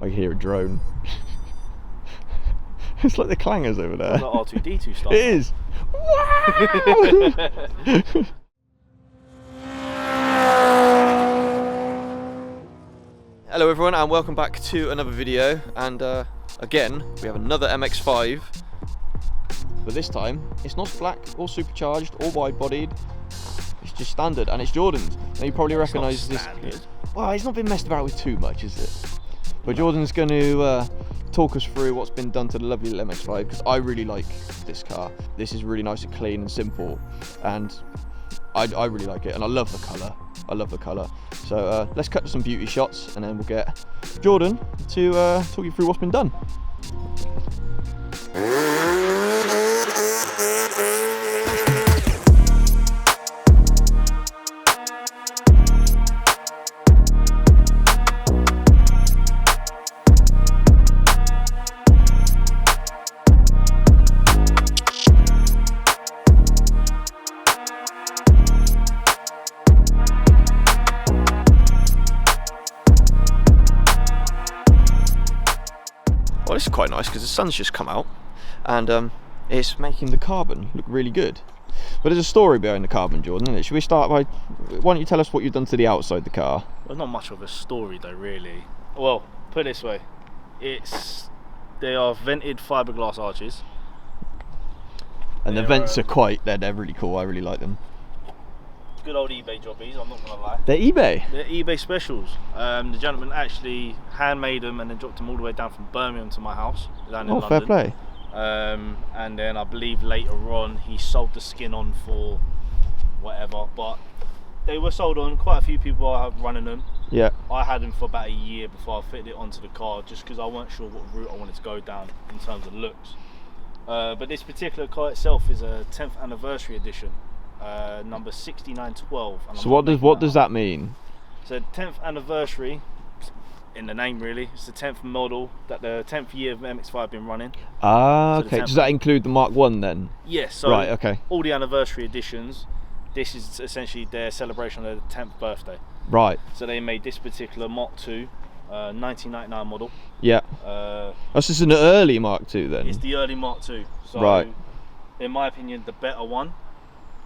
I hear a drone. It's like the clangers over there. It's like R2D2 style. It is. Wow! Hello everyone and welcome back to another video, and again we have another MX-5, but this time it's not black or supercharged or wide-bodied, it's just standard and it's Jordan's. Now you probably recognise this. Well, it's not been messed about with too much, is it? But Jordan's going to talk us through what's been done to the lovely little MX-5, because I really like this car. This is really nice and clean and simple, and I really like it, and I love the colour. I love the colour. So let's cut to some beauty shots and then we'll get Jordan to talk you through what's been done. Well, this is quite nice because the sun's just come out and it's making the carbon look really good. But there's a story behind the carbon, Jordan, isn't it? Should we start by, why don't you tell us what you've done to the outside of the car? Well, not much of a story though, really. Well, put it this way, they are vented fiberglass arches. And the vents are they're really cool, I really like them. Good old eBay jobbies, I'm not gonna lie. They're eBay? They're eBay specials. The gentleman actually handmade them and then dropped them all the way down from Birmingham to my house down in London. Fair play. And then I believe later on he sold the skin on for whatever, but they were sold on. Quite a few people are running them. Yeah. I had them for about a year before I fitted it onto the car, just because I weren't sure what route I wanted to go down in terms of looks. But this particular car itself is a 10th anniversary edition. Number 6912. So what does that mean? So 10th anniversary, in the name really, it's the 10th model, that the 10th year of MX-5 have been running. Ah, so okay. Does that include the Mark 1 then? Yes. So right, okay. All the anniversary editions, this is essentially their celebration of their 10th birthday. Right. So they made this particular Mark 2, 1999 model. Yeah. This is an early Mark 2 then? It's the early Mark 2. So right. In my opinion, the better one.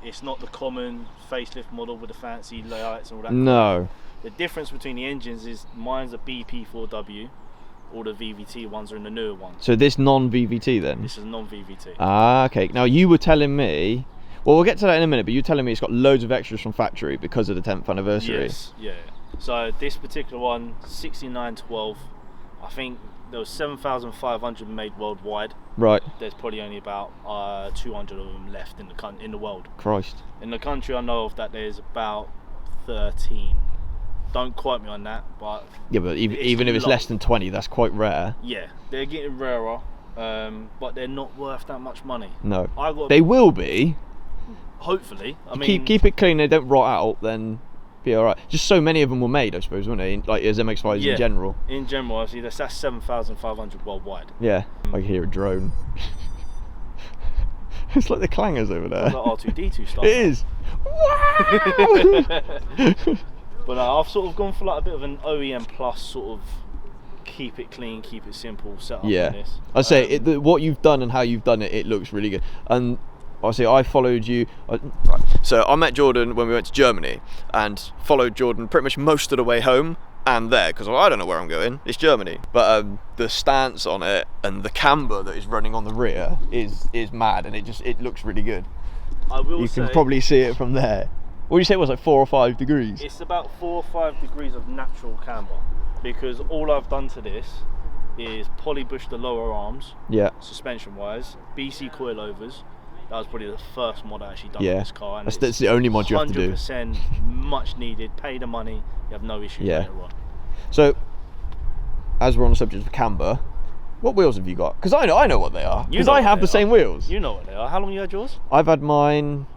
It's not the common facelift model with the fancy layouts and all that. No. The difference between the engines is mine's a BP4W, all the VVT ones are in the newer one. So this non-VVT then? This is non-VVT. Ah, okay. Now you were telling me, well we'll get to that in a minute, but you're telling me it's got loads of extras from factory because of the 10th anniversary. Yes, yeah. So this particular one, 6912, I think there was 7,500 made worldwide. Right. There's probably only about 200 of them left in the world. Christ. In the country I know of that there's about 13. Don't quote me on that, but yeah, but even if it's less than 20, that's quite rare. Yeah, they're getting rarer, but they're not worth that much money. No. They will be. Hopefully. I mean, keep it clean. They don't rot out, then be all right. Just so many of them were made, I suppose, weren't they? Like as MX-5s in general. In general, obviously, that's 7,500 worldwide. Yeah, I hear a drone. It's like the clangers over there. It's like R2D2 style. It is. Wow! But no, I've sort of gone for like a bit of an OEM plus sort of keep it clean, keep it simple setup. Yeah, on this. I say what you've done and how you've done it, it looks really good. And obviously I followed you, so I met Jordan when we went to Germany and followed Jordan pretty much most of the way home and there, because I don't know where I'm going, it's Germany. But the stance on it and the camber that is running on the rear is mad, and it looks really good. I will say, you can probably see it from there. What did you say it was, like 4 or 5 degrees? It's about 4 or 5 degrees of natural camber, because all I've done to this is polybush the lower arms, suspension wise, BC coilovers. That was probably the first mod I actually done on this car. And that's the only mod you have to do. 100% much needed. Pay the money, you have no issues later on. So, as we're on the subject of camber, what wheels have you got? Because I know what they are. Because I have the same wheels. You know what they are. How long you had yours? I've had mine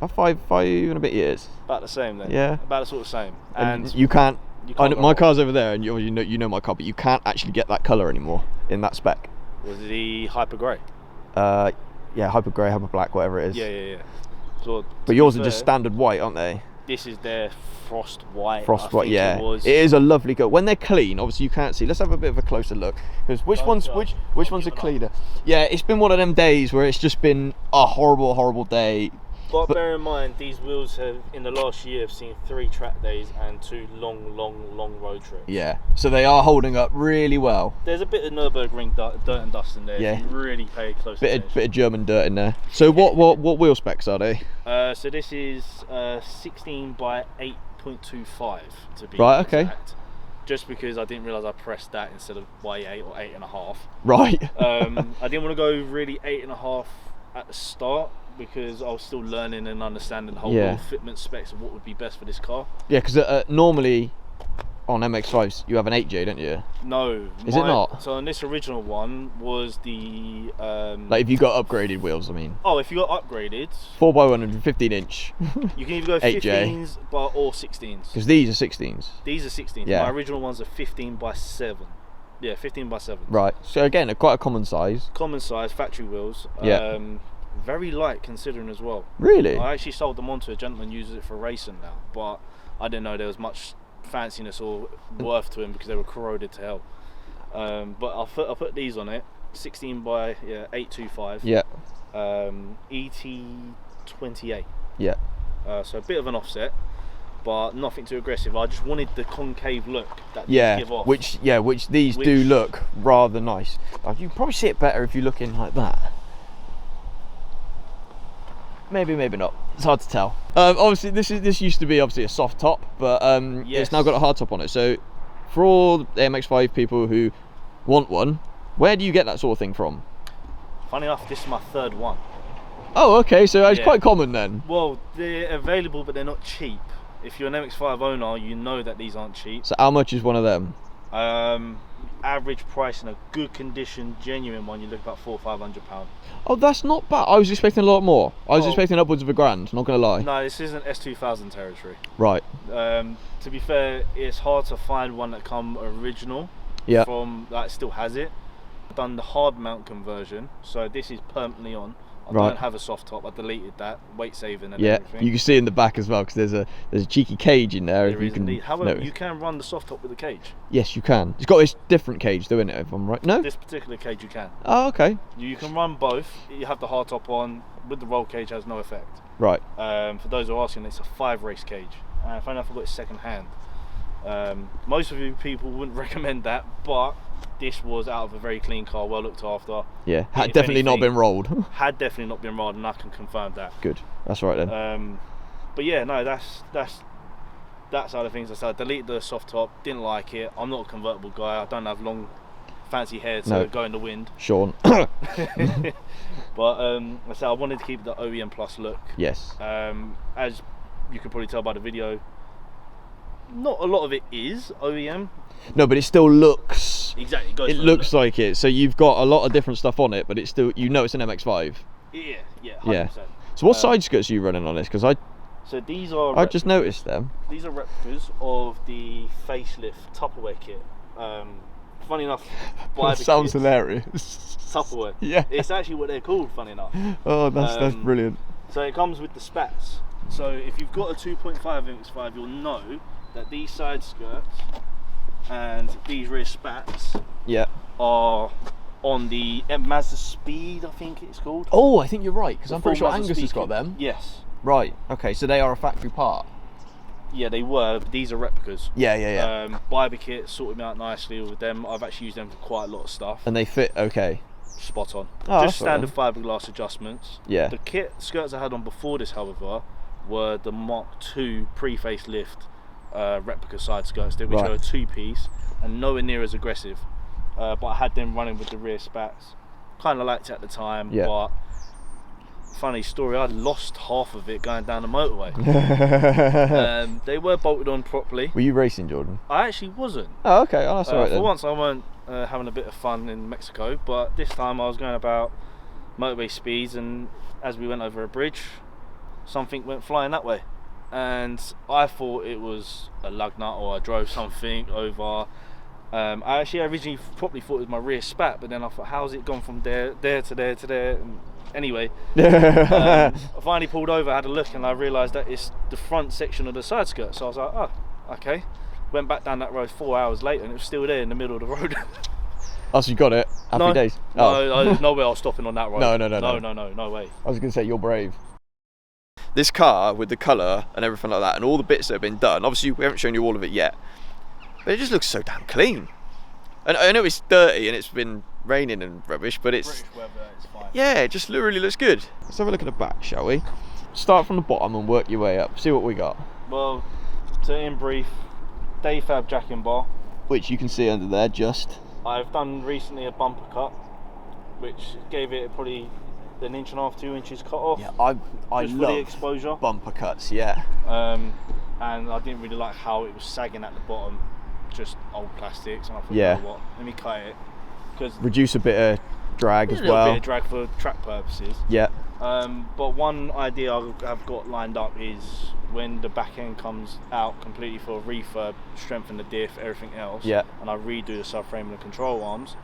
about five and a bit years. About the same then. Yeah. About the sort of same. And you can't. My car's over there, and you know my car, but you can't actually get that colour anymore in that spec. Was it the hyper grey? Yeah, hyper grey, hyper black, whatever it is. Yeah. So, but yours are just standard white, aren't they? This is their frost white. Yeah. It is a lovely colour. When they're clean, obviously you can't see. Let's have a bit of a closer look. Because which ones are cleaner? Yeah, it's been one of them days where it's just been a horrible day. But bear in mind, these wheels have, in the last year, have seen 3 track days and 2 long road trips. Yeah, so they are holding up really well. There's a bit of Nürburgring dirt and dust in there. Yeah. If you really pay close attention. Bit of German dirt in there. So what wheel specs are they? So this is 16 by 8.25 to be right. exact. Okay. Just because I didn't realise I pressed that instead of by 8 or 8.5. Right. I didn't want to go really 8.5 at the start, because I was still learning and understanding the whole fitment specs of what would be best for this car. Yeah, because normally on MX-5s you have an 8J, don't you? No. Is it not? So on this original one was the... like if you got upgraded wheels, I mean. Oh, if you got upgraded... 4x1 15 inch. You can either go 15s or 16s. Because these are 16s. These are 16s. Yeah. My original ones are 15 by 7. Yeah, 15 by 7. Right. So again, quite a common size. Common size, factory wheels. Yeah. Very light considering as well. Really? I actually sold them on to a gentleman who uses it for racing now, but I didn't know there was much fanciness or worth to him because they were corroded to hell. But I'll put these on it. 16 by 825. Yeah. ET28. Yeah. So a bit of an offset, but nothing too aggressive. I just wanted the concave look that these give off. Which these do look rather nice. You can probably see it better if you look in like that. Maybe not. It's hard to tell. Obviously, this used to be obviously a soft top, but it's now got a hard top on it. So, for all the MX-5 people who want one, where do you get that sort of thing from? Funny enough, this is my 3rd one. Oh, okay. So it's quite common then. Well, they're available, but they're not cheap. If you're an MX-5 owner, you know that these aren't cheap. So how much is one of them? Average price in a good condition, genuine one, you look about £400 or £500. Oh, that's not bad. I was expecting a lot more. I was expecting upwards of £1,000, not gonna lie. No, this isn't S2000 territory. Right. To be fair, it's hard to find one that come original from that still has it. I've done the hard mount conversion, so this is permanently on. I don't have a soft top. I deleted that, weight saving and everything. You can see in the back as well, because there's a cheeky cage in there. There is indeed. However, you can run the soft top with the cage. Yes, you can. It's got this different cage, though, isn't it? If I'm right. No. This particular cage you can. Oh, okay. You can run both. You have the hard top on with the roll cage. Has no effect. Right. For those who are asking, it's a 5-race cage. Funny enough, I got it second hand. Most of you people wouldn't recommend that, but this was out of a very clean car, well looked after. Yeah, had definitely not been rolled. Had definitely not been rolled, and I can confirm that. Good, that's right then. But yeah, no, that's that side of things. I said, deleted the soft top, didn't like it. I'm not a convertible guy. I don't have long, fancy hair to go in the wind. Sean. But I said I wanted to keep the OEM Plus look. Yes. As you could probably tell by the video, not a lot of it is OEM. No, but it still looks. Exactly. It looks like it. So you've got a lot of different stuff on it, but it's still, it's an MX-5. Yeah, 100%. So what side skirts are you running on this? Because so these are. I just noticed them. These are replicas of the facelift Tupperware kit. Funny enough, that sounds hilarious. Tupperware. Yeah. It's actually what they're called. Funny enough. Oh, that's brilliant. So it comes with the spats. So if you've got a 2.5 MX-5, you'll know that these side skirts and these rear spats are on the Mazda Speed, I think it's called. Oh, I think you're right, because I'm pretty sure Angus has got them. Yes. Right, okay, so they are a factory part. Yeah, they were, but these are replicas. Yeah. Biber kit sorted me out nicely with them. I've actually used them for quite a lot of stuff. And they fit okay? Spot on. Oh, just standard fiberglass adjustments. Yeah. The kit skirts I had on before this, however, were the Mark II pre-facelift replica side skirts. They were a 2-piece and nowhere near as aggressive. But I had them running with the rear spats. Kind of liked it at the time, but funny story, I lost half of it going down the motorway. They were bolted on properly. Were you racing, Jordan? I actually wasn't. Oh, okay. Oh, that's all right then. For once I weren't having a bit of fun in Mexico, but this time I was going about motorway speeds, and as we went over a bridge, something went flying that way. And I thought it was a lug nut, or I drove something over. I actually originally probably thought it was my rear spat, but then I thought, how's it gone from there to there to there? And anyway, I finally pulled over, had a look, and I realised that it's the front section of the side skirt. So I was like, oh, okay. Went back down that road 4 hours later, and it was still there in the middle of the road. Oh, so you got it? Happy days? No, there's no way I was stopping on that road. No way. I was going to say, you're brave. This car, with the colour and everything like that, and all the bits that have been done, obviously we haven't shown you all of it yet, but it just looks so damn clean. And I know it's dirty and it's been raining and rubbish, but it's... British weather, it's fine. Yeah, it just really looks good. Let's have a look at the back, shall we? Start from the bottom and work your way up. See what we got. Well, so in brief, Dayfab jacking bar. Which you can see under there, just. I've done recently a bumper cut, which gave it probably 1.5 inches, 2 inches cut off. Yeah, I just love for the exposure. Bumper cuts, yeah. And I didn't really like how it was sagging at the bottom, just old plastics, and I thought, yeah, you know what, let me cut it. Because reduce a bit of drag as well. A little bit of drag for track purposes. Yeah. But one idea I've got lined up is when the back end comes out completely for a refurb, strengthen the diff, everything else, yeah, and I redo the subframe and the control arms,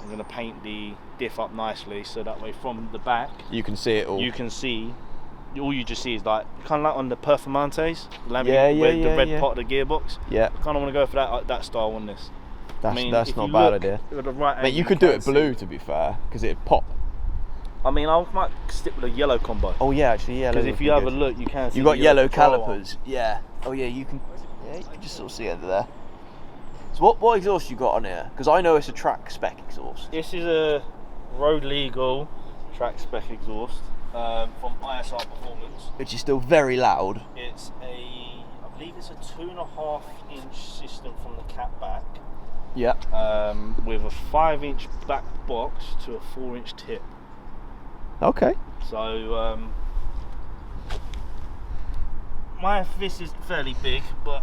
I'm going to paint the diff up nicely so that way from the back you can see it all. You can see, all you just see is like, kind of like on the Performantes, the red part of the gearbox. Yeah. I kind of want to go for that style on this. That's not a bad idea. Mate, you could do it blue, to be fair, because it'd pop. I mean, I might stick with a yellow combo. Oh yeah, actually, yeah. Because if you have a look, you can see. You got yellow calipers. Yeah. Oh yeah, you can. Yeah, you can just sort of see under there. So what exhaust you got on here? Because I know it's a track spec exhaust. This is a road legal track spec exhaust from ISR Performance. Which is still very loud. It's I believe it's a 2.5 inch system from the cap back. Yeah. With a 5-inch back box to a 4-inch tip. Okay. So my fist is fairly big, but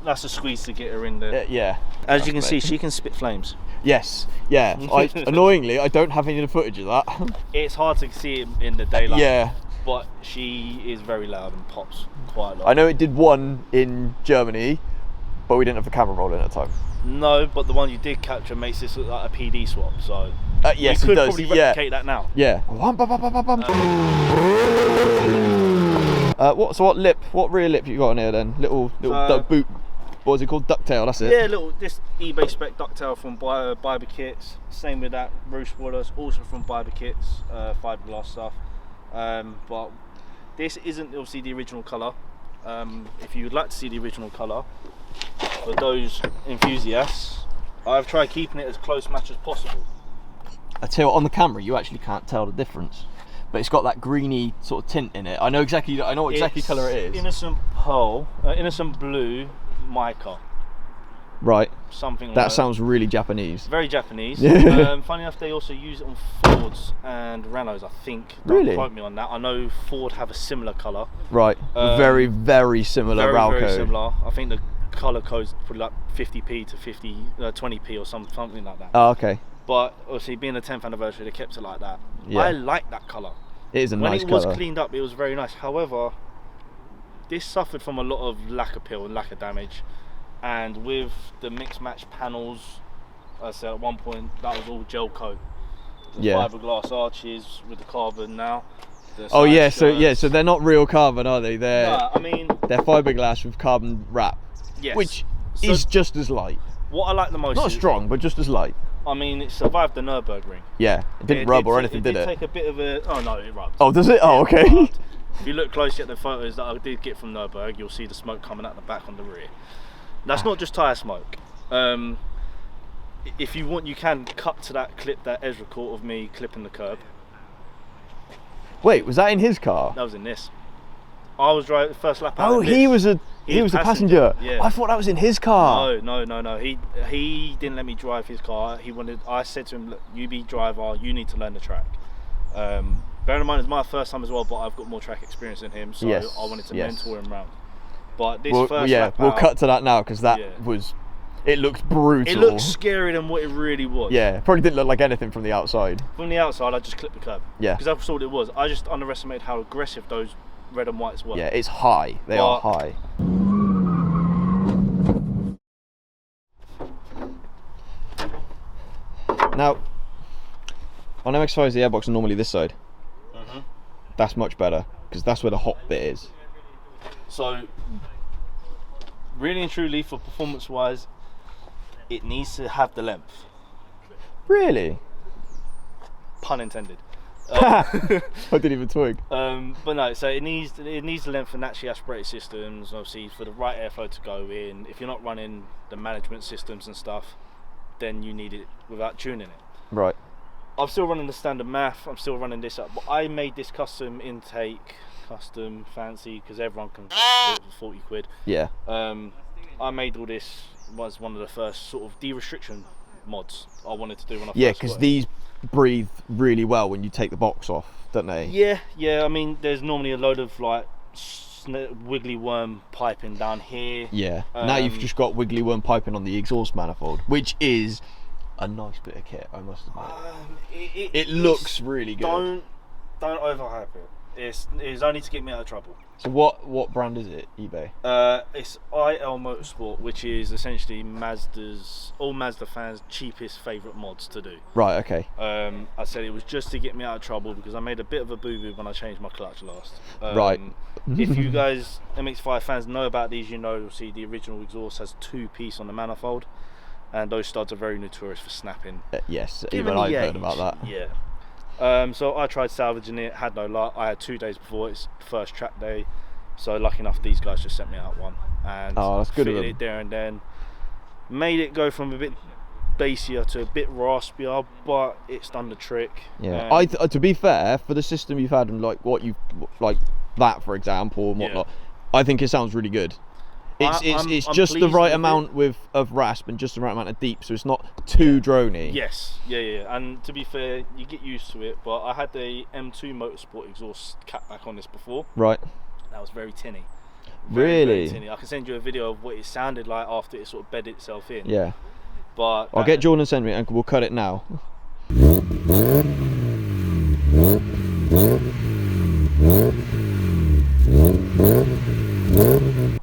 that's a squeeze to get her in there. Yeah. As you can see, she can spit flames. Yes. Yeah. Annoyingly, I don't have any of the footage of that. It's hard to see it in the daylight. Yeah. But she is very loud and pops quite a lot. I know it did one in Germany, but we didn't have the camera rolling at the time. No, but the one you did capture makes this look like a PD swap, so yes, we could it does. probably replicate that now. Yeah. What rear lip you got on here then? Little boot. What was it called? Ducktail. That's it. Yeah, this eBay spec ducktail from Biber Kits. Same with that roof spoilers, also from Biber Kits, fiberglass stuff. But this isn't obviously the original colour. If you would like to see the original colour, for those enthusiasts, I've tried keeping it as close match as possible. I tell you what, on the camera you actually can't tell the difference, but it's got that greeny sort of tint in it. I know what exactly colour it is. Innocent pearl, innocent blue mica. Right. Something like that. Sounds really Japanese. Very Japanese. Funny enough, they also use it on Fords and Renaults, I think. Don't quote me on that. I know Ford have a similar colour. Right. Very, very similar RAL code. Very similar. I think the colour code's probably like 50p to 20p or something like that. Oh, okay. But obviously, being the 10th anniversary, they kept it like that. Yeah. I like that colour. It is a nice colour. When it was cleaned up, it was very nice. However, this suffered from a lot of lacquer peel and lacquer damage. And with the mix match panels, I said at one point that was all gel coat. The fiberglass arches with the carbon now. Oh yeah, so they're not real carbon, are they? They're fiberglass with carbon wrap. Yes. Which is just as light. What I like the most. Not strong, but just as light. I mean, it survived the Nürburgring. Yeah, it didn't rub or anything, did it? It did take a bit of a. Oh no, it rubbed. Oh, does it? Oh, okay. If you look closely at the photos that I did get from Nürburgring, you'll see the smoke coming out the back on the rear. That's not just tyre smoke. If you want, you can cut to that clip that Ezra caught of me clipping the curb. Wait, was that in his car? That was in this. I was driving the first lap out. Oh, he was a passenger. Yeah. I thought that was in his car. No. He didn't let me drive his car. I said to him, look, you be driver, you need to learn the track. Bear in mind, it's my first time as well, but I've got more track experience than him, so I wanted to mentor him around. But this first lap we'll cut to that now, because that was. It looks brutal. It looks scarier than what it really was. Yeah, probably didn't look like anything from the outside. From the outside, I just clipped the curb. Yeah. Because I saw what it was. I just underestimated how aggressive those red and whites were. Yeah, it's high. They are high. Now, on MX-5s, the airbox are normally this side. That's much better, because that's where the hot bit is. So, really and truly, for performance-wise, it needs to have the length. Really? Pun intended. I didn't even twig. But no, so it needs the length for naturally aspirated systems, obviously for the right airflow to go in. If you're not running the management systems and stuff, then you need it without tuning it. Right. I'm still running the standard math, I'm still running this up, but I made this custom intake, custom, fancy, because everyone can do it for 40 quid. Yeah. I made all this, was one of the first sort of de-restriction mods I wanted to do when I first Yeah, because these breathe really well when you take the box off, don't they? Yeah, I mean, there's normally a load of like wiggly worm piping down here. Yeah. Now you've just got wiggly worm piping on the exhaust manifold, which is a nice bit of kit, I must admit. It looks really good. Don't overhype it. It's only to get me out of trouble. So what brand is it, eBay? It's IL Motorsport, which is essentially all Mazda fans' cheapest favourite mods to do. Right, okay. I said it was just to get me out of trouble because I made a bit of a boo-boo when I changed my clutch last. Right. If you guys, MX-5 fans, know about these, you know, you'll see the original exhaust has 2-piece on the manifold, and those studs are very notorious for snapping. Yes, Given even I've the heard age, about that. Yeah. So I tried salvaging it, had no luck. I had 2 days before its first track day, so lucky enough these guys just sent me out one and that's good of fitted them. it there and then. Made it go from a bit bassier to a bit raspier, but it's done the trick. Yeah. To be fair, for the system you've had and like what you like that for example and whatnot, I think it sounds really good. It's just the right amount of rasp and just the right amount of deep, so it's not too droney. Yes, yeah. And to be fair, you get used to it. But I had the M2 Motorsport exhaust cap back on this before. Right. That was very tinny. Really? Very tinny. I can send you a video of what it sounded like after it sort of bedded itself in. Yeah. But I'll get Jordan to send me and we'll cut it now.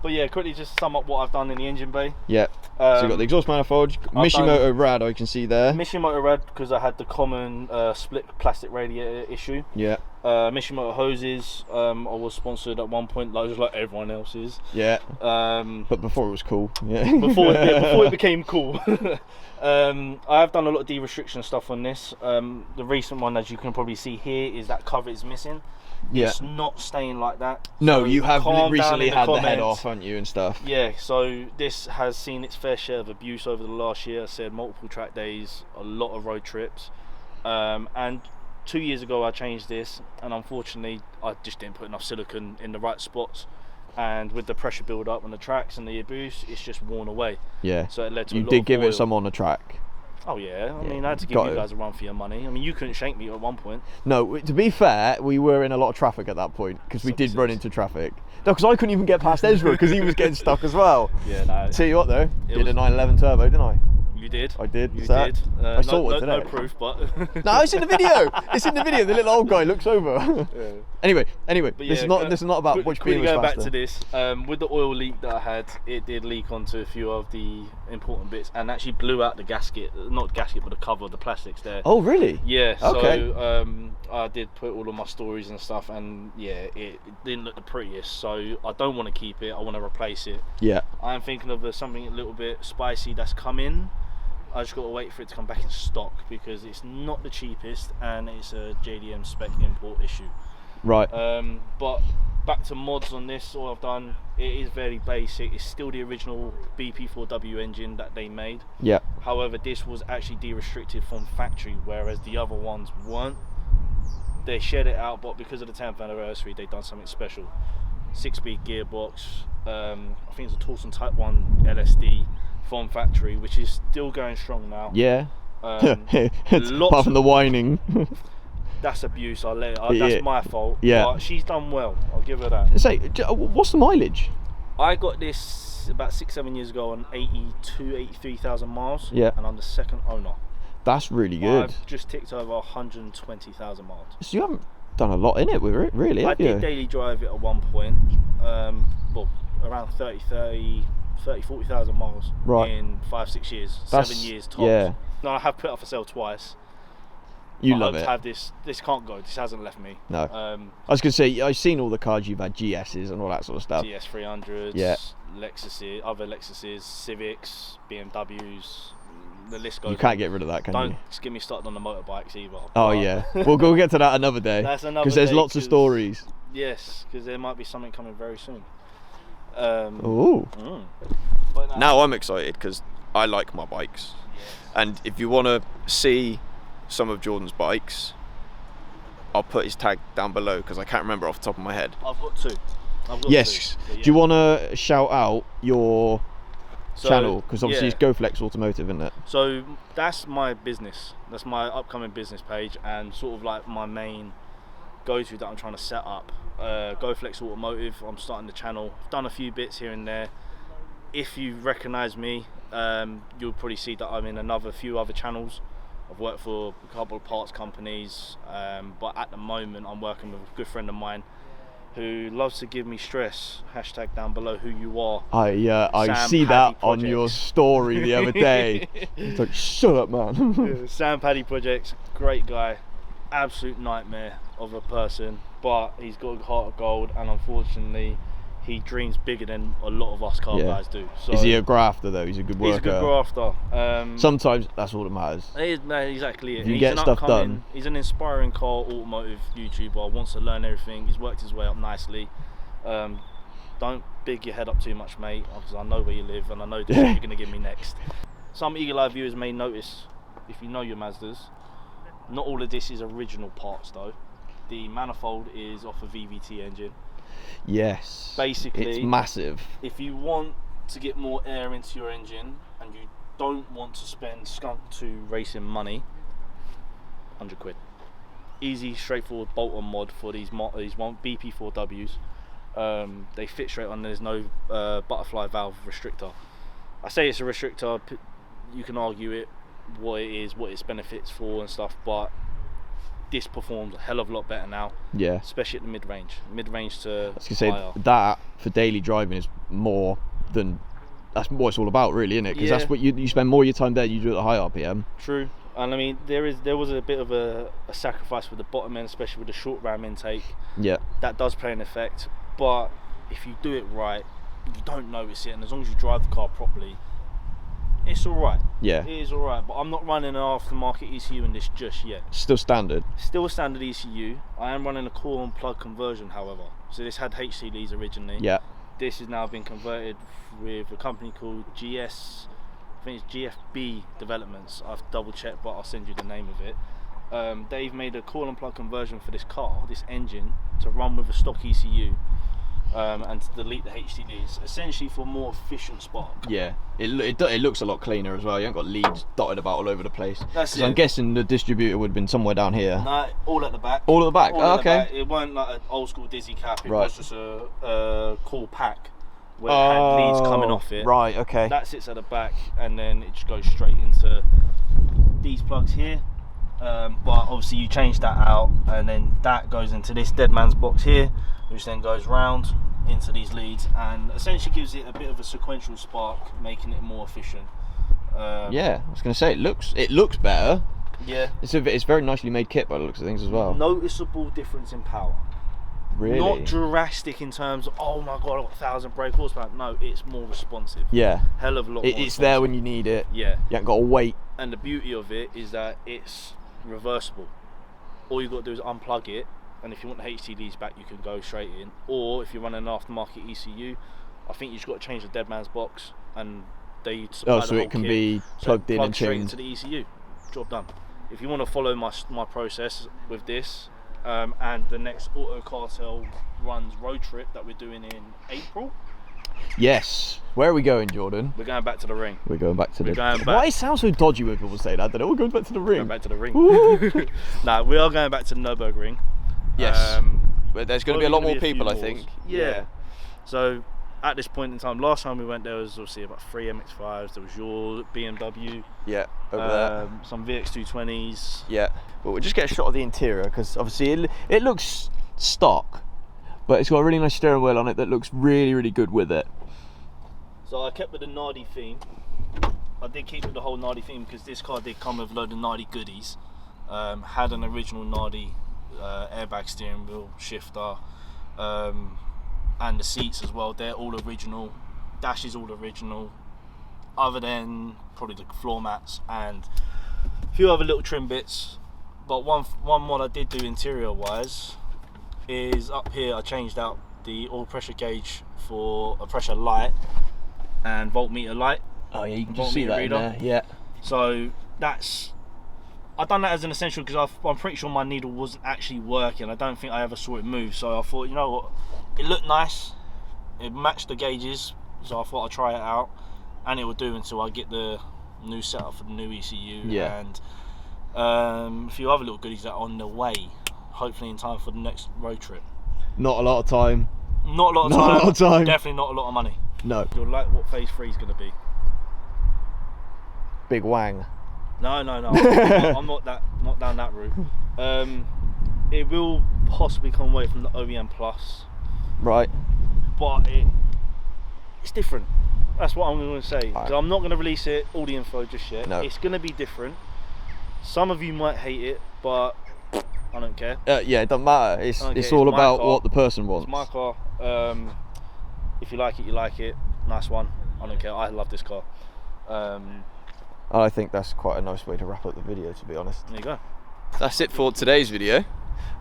But yeah, quickly just sum up what I've done in the engine bay. Yeah. So you've got the exhaust manifold, Mishimoto rad I can see there. Mishimoto rad because I had the common split plastic radiator issue. Yeah. Mishimoto hoses, I was sponsored at one point, just like everyone else is. Yeah. But before it was cool. Yeah. Before it became cool. I have done a lot of de-restriction stuff on this. The recent one, as you can probably see here, is that cover is missing. Yeah. It's not staying like that. No, so you have recently had the head comments. off, haven't you, and stuff. Yeah, so this has seen its fair share of abuse over the last year. I said multiple track days, a lot of road trips. And 2 years ago I changed this, and unfortunately I just didn't put enough silicone in the right spots. And with the pressure build up on the tracks and the abuse, it's just worn away. Yeah. So it led to you did give it some on the track. Oh yeah, I mean I had to give you guys a run for your money. I mean you couldn't shank me at one point. No, to be fair, we were in a lot of traffic at that point because we did run into traffic. No, because I couldn't even get past Ezra because he was getting stuck as well. Yeah, no. Tell you what though, did a 911 turbo, didn't I? You did. I did. You did. I saw it today. No proof, but no, it's in the video. It's in the video. The little old guy looks over. Yeah. Anyway, yeah, this is not about which beam was faster. Going back to this, with the oil leak that I had, it did leak onto a few of the important bits and actually blew out the gasket, not gasket, but the cover of the plastics there. Oh, really? Yeah. Okay. So I did put all of my stories and stuff, and yeah, it didn't look the prettiest. So I don't want to keep it. I want to replace it. Yeah. I'm thinking of something a little bit spicy that's coming. I just got to wait for it to come back in stock because it's not the cheapest and it's a JDM spec import issue. Right. But back to mods on this, all I've done, it is very basic. It's still the original BP4W engine that they made. Yeah. However, this was actually de-restricted from factory, whereas the other ones weren't. They shared it out, but because of the 10th anniversary, they've done something special. 6-speed gearbox, I think it's a Torsen Type 1 LSD from factory, which is still going strong now. Yeah. Apart from the whining. That's abuse. I'll let it. That's my fault. Yeah. But she's done well. I'll give her that. Say, what's the mileage? I got this about 6-7 years ago on 83,000 miles. Yeah. And I'm the second owner. That's really good. I've just ticked over 120,000 miles. So you haven't done a lot in it with it, really, have you? I did daily drive it at one point. Well, around 30, 40,000 miles in 5-6 years, 7 years tops. Yeah. No, I have put it up for sale twice. You love it. Have this can't go. This hasn't left me. No. I was gonna say, I've seen all the cars you've had, GSs and all that sort of stuff. GS 300s, yeah. Lexuses, other Lexuses, Civics, BMWs. The list goes. You can't get rid of that, can you? Don't get me started on the motorbikes either. Oh yeah, we'll get to that another day. That's another because there's lots of stories. Yes, because there might be something coming very soon. Ooh. But now I'm excited because I like my bikes, and if you want to see some of Jordan's bikes, I'll put his tag down below because I can't remember off the top of my head. I've got two. Yes. Yeah. Do you want to shout out your channel? Because obviously it's GoFlex Automotive, isn't it? So that's my business. That's my upcoming business page and sort of like my main go-to that I'm trying to set up. GoFlex Automotive. I'm starting the channel. I've done a few bits here and there. If you recognise me, you'll probably see that I'm in a few other channels. I've worked for a couple of parts companies, but at the moment I'm working with a good friend of mine who loves to give me stress. Hashtag down below who you are. I see that on your story the other day. It's like, shut up, man. Sam Paddy Projects, great guy, absolute nightmare of a person, but he's got a heart of gold, and unfortunately he dreams bigger than a lot of us car guys do. So is he a grafter though? He's a good worker. He's a good grafter. Sometimes that's all that matters. Exactly it. If you get stuff done. He's an inspiring car automotive YouTuber, wants to learn everything. He's worked his way up nicely. Don't big your head up too much, mate, because I know where you live and I know this is what you're going to give me next. Some eagle eye viewers may notice, if you know your Mazdas, not all of this is original parts though. The manifold is off a VVT engine. Yes. Basically, it's massive. If you want to get more air into your engine and you don't want to spend skunk to racing money, 100 quid. Easy, straightforward bolt-on mod for these one BP4Ws. They fit straight on. There's no butterfly valve restrictor. I say it's a restrictor. You can argue it, what it is, what its benefits for and stuff, but this performs a hell of a lot better now. Yeah. Especially at the mid-range to I was gonna say that for daily driving is more than that's what it's all about, really, isn't it? Because that's what you spend more of your time there. You do at the high RPM. True. And I mean, there was a bit of a sacrifice with the bottom end, especially with the short ram intake. Yeah. That does play an effect, but if you do it right, you don't notice it, and as long as you drive the car properly, it's all right. Yeah. It is all right, but I'm not running an aftermarket ECU in this just yet. Still standard. Still a standard ECU. I am running a core and plug conversion, however. So this had HCDs originally. Yeah. This has now been converted with a company called GS. I think it's GFB Developments. I've double checked, but I'll send you the name of it. They've made a core and plug conversion for this car, this engine, to run with a stock ECU. And to delete the HDDs, essentially for more efficient spark. Yeah, it looks a lot cleaner as well. You haven't got leads dotted about all over the place. That's it. I'm guessing the distributor would have been somewhere down here. No, all at the back. All at the back? Oh, okay. It wasn't like an old school Dizzy cap, it was just a cool pack where it had leads coming off it. Right, okay. That sits at the back and then it just goes straight into these plugs here. But obviously you change that out and then that goes into this dead man's box here, which then goes round into these leads and essentially gives it a bit of a sequential spark, making it more efficient. Yeah, I was going to say it looks better. Yeah, it's very nicely made kit by the looks of things as well. Noticeable difference in power. Really? Not drastic in terms of, oh my god, I've got 1,000 brake horsepower. No, it's more responsive. Yeah. Hell of a lot more It's there when you need it. Yeah. You haven't got to wait. And the beauty of it is that it's reversible. All you've got to do is unplug it, and if you want the HTDs back, you can go straight in. Or if you're running an aftermarket ECU, I think you've just got to change the dead man's box, and they supply the whole it can be plugged in and straight changed into the ECU. Job done. If you want to follow my process with this, and the next Auto Cartel Runs road trip that we're doing in April. Yes. Where are we going, Jordan? We're going back to the ring. We're going back to the ring. Why it sounds so dodgy when people say that? That we're going back to the ring. Going back to the ring. Nah, we are going back to the Nürburgring. Yes. But there's going to be a lot more people, I think. Yeah. So at this point in time, last time we went there was obviously about 3 MX-5s. There was your BMW. Yeah, over there. Some VX220s. Yeah. But we'll just get a shot of the interior because obviously it looks stock, but it's got a really nice steering wheel on it that looks really, really good with it. So I kept with the Nardi theme. I did keep with the whole Nardi theme because this car did come with a load of Nardi goodies. Had an original Nardi airbag steering wheel, shifter, and the seats as well. They're all original. Dash is all original, other than probably the floor mats and a few other little trim bits. But one mod I did do interior wise is up here. I changed out the oil pressure gauge for a pressure light and voltmeter light. Oh yeah, you can just see that in there. Yeah. So I've done that as an essential because I'm pretty sure my needle wasn't actually working. I don't think I ever saw it move. So I thought, you know what, it looked nice. It matched the gauges. So I thought I'd try it out, and it would do until I get the new setup for the new ECU. Yeah. And a few other little goodies that are on the way, hopefully in time for the next road trip. Not a lot of time. Not a lot of time. Not a lot of time. Definitely not a lot of money. No. You'll like what phase 3 is going to be. Big wang. No. I'm not down that route. It will possibly come away from the OEM Plus. Right. But it's different. That's what I'm going to say. Right. I'm not going to release all the info just yet. No. It's going to be different. Some of you might hate it, but I don't care. Yeah, it doesn't matter. It's all about what the person wants. It's my car. If you like it, you like it. Nice one. I don't care. I love this car. I think that's quite a nice way to wrap up the video, to be honest. There you go. That's it for today's video,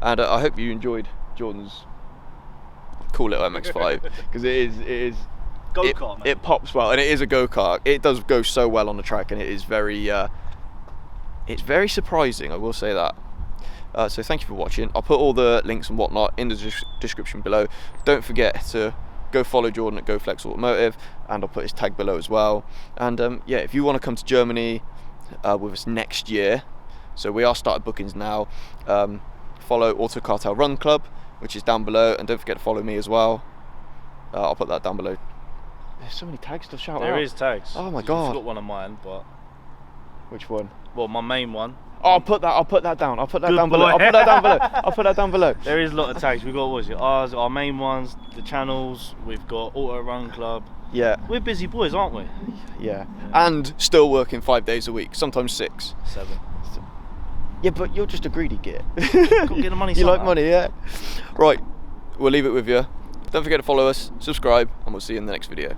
and I hope you enjoyed Jordan's cool little MX-5 because it is go-kart, it pops well, and it is a go-kart. It does go so well on the track, and it is very it's very surprising, I will say that. So thank you for watching. I'll put all the links and whatnot in the description below. Don't forget to go follow Jordan at GoFlex Automotive, and I'll put his tag below as well. And yeah, if you want to come to Germany with us next year, so we are starting bookings now. Follow Auto Cartel Run Club, which is down below, and don't forget to follow me as well. I'll put that down below. There's so many tags to shout out. There is tags. Oh my god. I've got one of mine, but which one? Well, my main one. Oh, I'll put that down. I'll put that down below. I'll put that down below. I'll put that down below. There is a lot of tags. We've got, what is it? Ours, our main ones, the channels. We've got Auto Run Club. Yeah. We're busy boys, aren't we? Yeah. And still working 5 days a week, sometimes 6. 7. Yeah, but you're just a greedy git. Got to get the money. You like money, yeah. Right. We'll leave it with you. Don't forget to follow us, subscribe, and we'll see you in the next video.